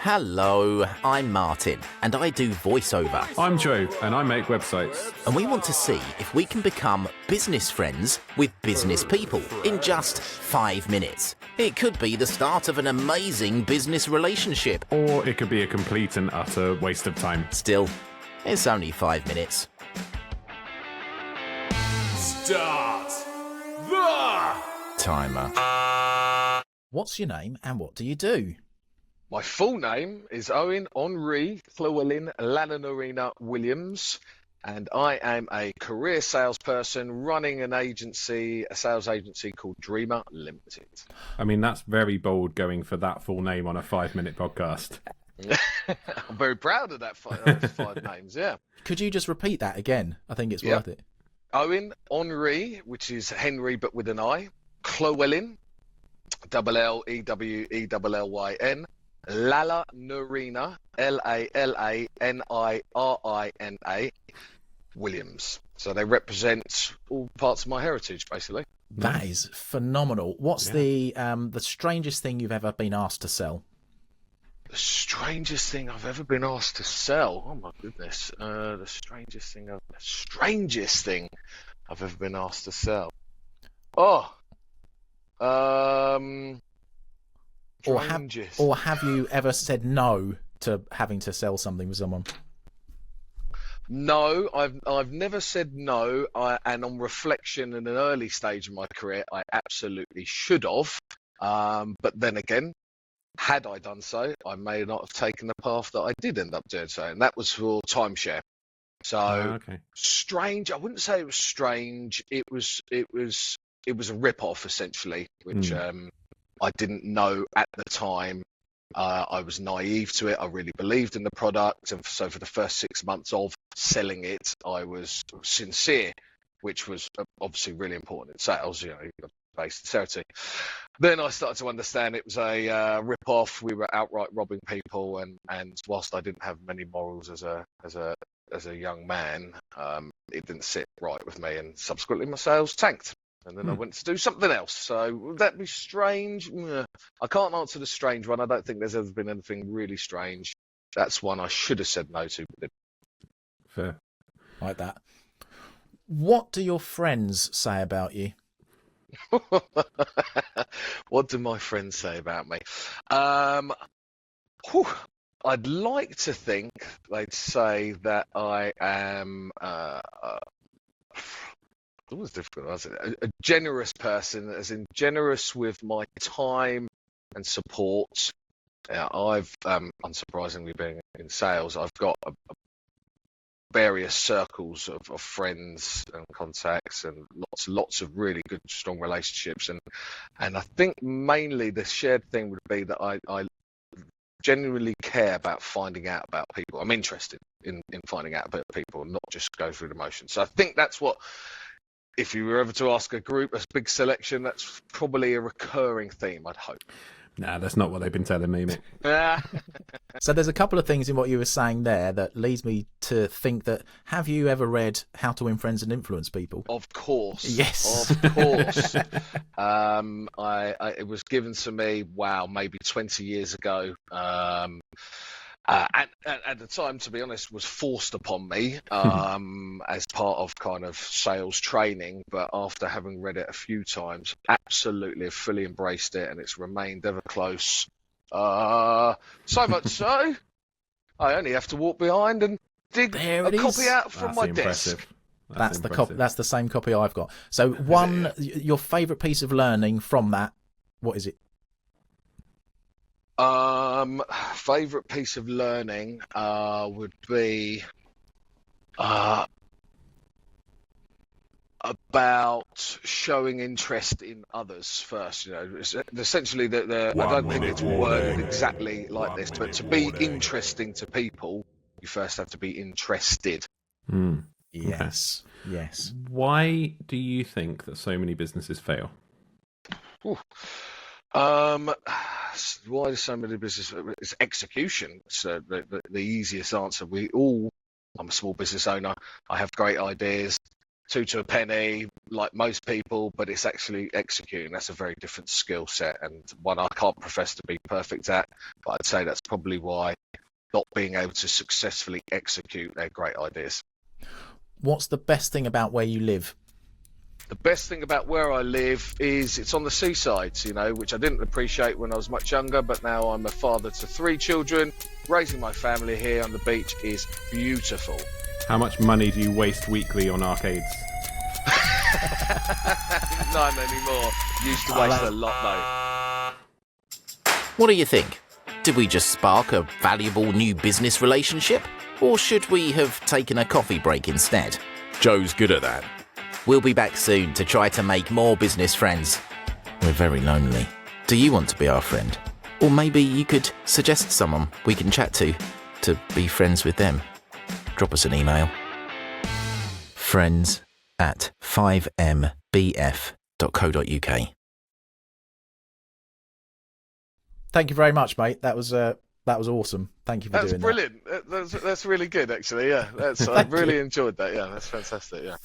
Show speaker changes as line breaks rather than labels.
Hello, I'm Martin, and I do voiceover.
I'm Joe, and I make websites.
And we want to see if we can become business friends with business people in just 5 minutes. It could be the start of an amazing business relationship.
Or it could be a complete and utter waste of time.
Still, it's only 5 minutes.
Start the
timer.
What's your name and what do you do?
My full name is Owain Henri Llewellyn Lananarina Williams, and I am a career salesperson running an agency, a sales agency called Dreamer Limited.
I mean, that's very bold going for that full name on a 5-minute podcast.
I'm very proud of that five names, yeah.
Could you just repeat that again? I think it's worth it.
Owain Henri, which is Henry but with an I, Llewellyn, Llewellyn, Lala Narina, Lalanirina, Williams. So they represent all parts of my heritage, basically.
That is phenomenal. What's the strangest thing you've ever been asked to sell?
The strangest thing I've ever been asked to sell? Oh my goodness. The strangest thing I've ever been asked to sell.
Or have you ever said no to having to sell something with someone?
No, I've never said no. And on reflection, in an early stage of my career, I absolutely should have. But then again, had I done so, I may not have taken the path that I did end up doing so, and that was for timeshare. So strange. I wouldn't say it was strange. It was a rip-off essentially, which I didn't know at the time. I was naive to it. I really believed in the product, and so for the first 6 months of selling it, I was sincere, which was obviously really important in sales. You know, you've got to base sincerity. Then I started to understand it was a rip-off. We were outright robbing people, and whilst I didn't have many morals as a young man, it didn't sit right with me, and subsequently my sales tanked. And then I went to do something else. So would that be strange? I can't answer the strange one. I don't think there's ever been anything really strange. That's one I should have said no to. But
fair.
Like that. What do your friends say about you?
What do my friends say about me? I'd like to think they'd say that I am... It was difficult, wasn't it? A generous person, as in generous with my time and support. I've, unsurprisingly, being in sales, I've got various circles of friends and contacts, and lots of really good, strong relationships. And I think mainly the shared thing would be that I genuinely care about finding out about people. I'm interested in finding out about people, not just go through the motions. So I think that's what. If you were ever to ask a group, a big selection, that's probably a recurring theme, I'd hope.
Nah, that's not what they've been telling me, mate.
So there's a couple of things in what you were saying there that leads me to think that, have you ever read How to Win Friends and Influence People?
Of course.
Yes.
Of course. It was given to me, maybe 20 years ago. At the time, to be honest, was forced upon me as part of kind of sales training. But after having read it a few times, absolutely have fully embraced it, and it's remained ever close. So much so, I only have to walk behind and dig a copy out from my desk.
That's the same copy I've got. So your favourite piece of learning from that, what is it?
Favorite piece of learning would be about showing interest in others first. You know, essentially, I don't think it's worded exactly like this, but to be interesting to people, you first have to be interested.
Yes. Yes.
Why do you think that so many businesses fail?
Why do so many businesses? It's execution. So the easiest answer. I'm a small business owner. I have great ideas. two to a penny, like most people, but it's actually executing. That's a very different skill set, and one I can't profess to be perfect at, but I'd say that's probably why not being able to successfully execute their great ideas.
What's the best thing about where you live?
The best thing about where I live is it's on the seaside, which I didn't appreciate when I was much younger, but now I'm a father to 3 children. Raising my family here on the beach is beautiful.
How much money do you waste weekly on arcades?
None anymore. Used to waste a lot, though.
What do you think? Did we just spark a valuable new business relationship? Or should we have taken a coffee break instead?
Joe's good at that.
We'll be back soon to try to make more business friends. We're very lonely. Do you want to be our friend? Or maybe you could suggest someone we can chat to be friends with them. Drop us an email. friends@5mbf.co.uk.
Thank you very much, mate. That was awesome. Thank you for doing
That's brilliant. That's really good, actually. Yeah, I really enjoyed that. Yeah, that's fantastic. Yeah.